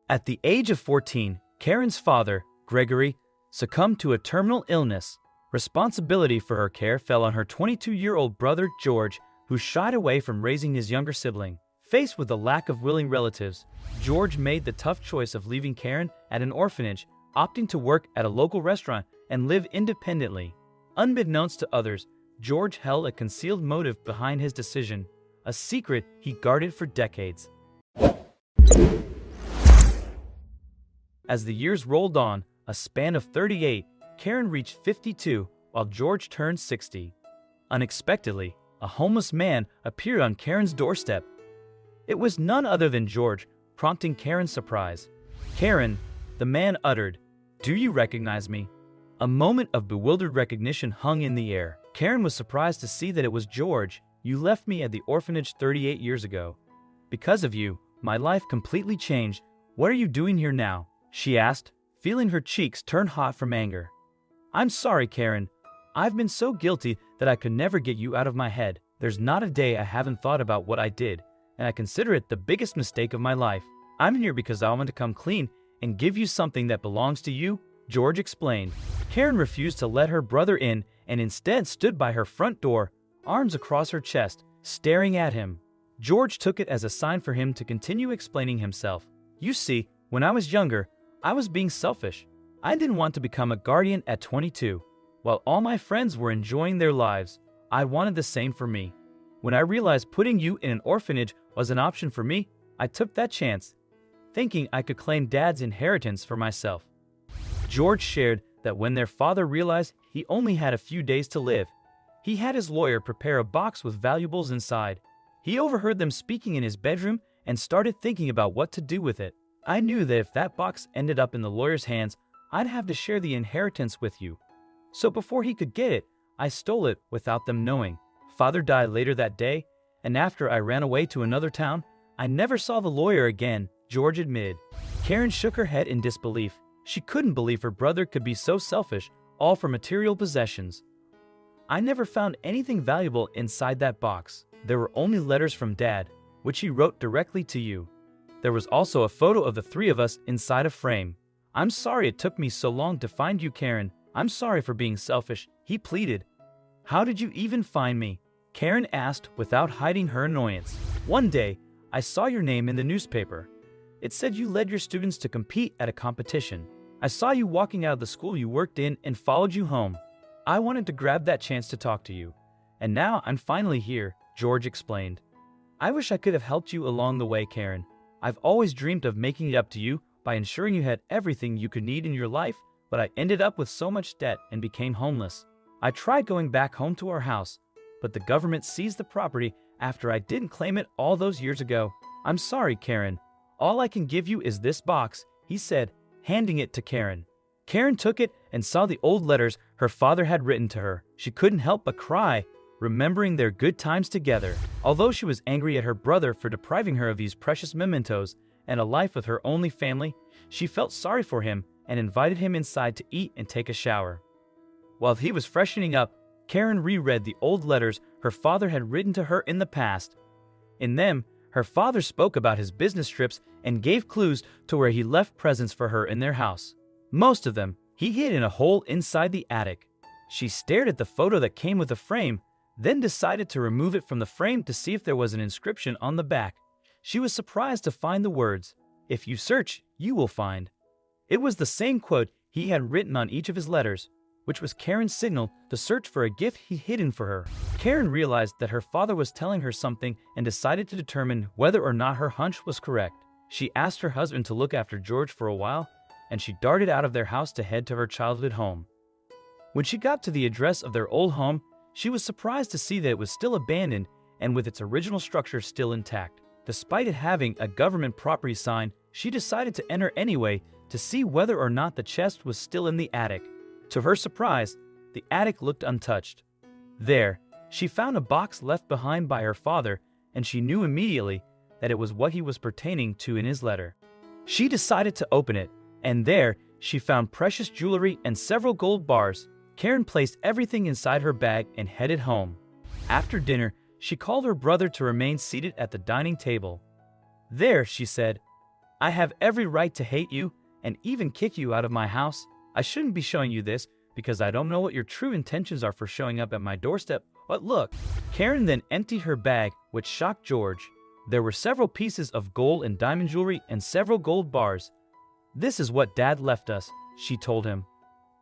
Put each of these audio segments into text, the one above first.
At the age of 14, Karen's father, Gregory, succumbed to a terminal illness. Responsibility for her care fell on her 22-year-old brother, George, who shied away from raising his younger sibling. Faced with a lack of willing relatives, George made the tough choice of leaving Karen at an orphanage, opting to work at a local restaurant and live independently. Unbeknownst to others, George held a concealed motive behind his decision, a secret he guarded for decades. As the years rolled on, a span of 38, Karen reached 52, while George turned 60. Unexpectedly, a homeless man appeared on Karen's doorstep. It was none other than George, prompting Karen's surprise. "Karen," the man uttered, "do you recognize me?" A moment of bewildered recognition hung in the air. Karen was surprised to see that it was George. "You left me at the orphanage 38 years ago. Because of you, my life completely changed. What are you doing here now?" she asked, feeling her cheeks turn hot from anger. "I'm sorry, Karen. I've been so guilty that I could never get you out of my head. There's not a day I haven't thought about what I did, and I consider it the biggest mistake of my life. I'm here because I want to come clean and give you something that belongs to you," George explained. Karen refused to let her brother in and instead stood by her front door, arms across her chest, staring at him. George took it as a sign for him to continue explaining himself. "You see, when I was younger, I was being selfish. I didn't want to become a guardian at 22. While all my friends were enjoying their lives, I wanted the same for me. When I realized putting you in an orphanage was an option for me, I took that chance, thinking I could claim Dad's inheritance for myself." George shared that when their father realized he only had a few days to live, he had his lawyer prepare a box with valuables inside. He overheard them speaking in his bedroom and started thinking about what to do with it. "I knew that if that box ended up in the lawyer's hands, I'd have to share the inheritance with you. So before he could get it, I stole it without them knowing. Father died later that day, and after I ran away to another town, I never saw the lawyer again," George admitted. Karen shook her head in disbelief. She couldn't believe her brother could be so selfish, all for material possessions. "I never found anything valuable inside that box. There were only letters from Dad, which he wrote directly to you. There was also a photo of the three of us inside a frame. I'm sorry it took me so long to find you, Karen. I'm sorry for being selfish," he pleaded. "How did you even find me?" Karen asked without hiding her annoyance. "One day, I saw your name in the newspaper. It said you led your students to compete at a competition. I saw you walking out of the school you worked in and followed you home. I wanted to grab that chance to talk to you. And now I'm finally here," George explained. "I wish I could have helped you along the way, Karen. I've always dreamed of making it up to you by ensuring you had everything you could need in your life, but I ended up with so much debt and became homeless. I tried going back home to our house, but the government seized the property after I didn't claim it all those years ago. I'm sorry, Karen. All I can give you is this box," he said, handing it to Karen. Karen took it and saw the old letters her father had written to her. She couldn't help but cry, remembering their good times together. Although she was angry at her brother for depriving her of these precious mementos and a life with her only family, she felt sorry for him and invited him inside to eat and take a shower. While he was freshening up, Karen reread the old letters her father had written to her in the past. In them, her father spoke about his business trips and gave clues to where he left presents for her in their house. Most of them, he hid in a hole inside the attic. She stared at the photo that came with the frame, then decided to remove it from the frame to see if there was an inscription on the back. She was surprised to find the words, "If you search, you will find." It was the same quote he had written on each of his letters, which was Karen's signal to search for a gift he'd hidden for her. Karen realized that her father was telling her something and decided to determine whether or not her hunch was correct. She asked her husband to look after George for a while, and she darted out of their house to head to her childhood home. When she got to the address of their old home, she was surprised to see that it was still abandoned and with its original structure still intact. Despite it having a government property sign, she decided to enter anyway to see whether or not the chest was still in the attic. To her surprise, the attic looked untouched. There, she found a box left behind by her father, and she knew immediately that it was what he was pertaining to in his letter. She decided to open it, and there she found precious jewelry and several gold bars. Karen placed everything inside her bag and headed home. After dinner, she called her brother to remain seated at the dining table. "There," she said, I have every right to hate you and even kick you out of my house. I shouldn't be showing you this because I don't know what your true intentions are for showing up at my doorstep. But look, Karen then emptied her bag, which shocked George. There were several pieces of gold and diamond jewelry and several gold bars. This is what Dad left us, she told him.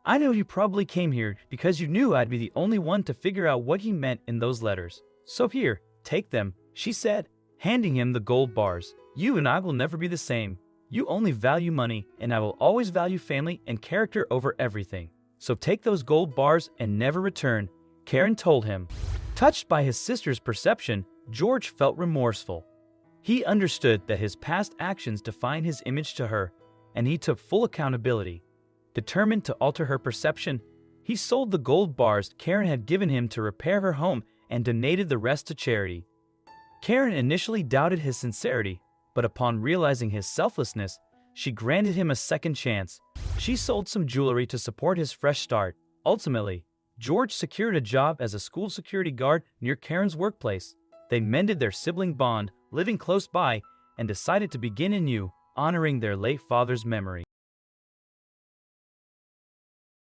I know you probably came here because you knew I'd be the only one to figure out what he meant in those letters. So here, take them, she said, handing him the gold bars. You and I will never be the same. You only value money, and I will always value family and character over everything. So take those gold bars and never return, Karen told him. Touched by his sister's perception, George felt remorseful. He understood that his past actions defined his image to her, and he took full accountability. Determined to alter her perception, he sold the gold bars Karen had given him to repair her home and donated the rest to charity. Karen initially doubted his sincerity, but upon realizing his selflessness, she granted him a second chance. She sold some jewelry to support his fresh start. Ultimately, George secured a job as a school security guard near Karen's workplace. They mended their sibling bond, living close by, and decided to begin anew, honoring their late father's memory.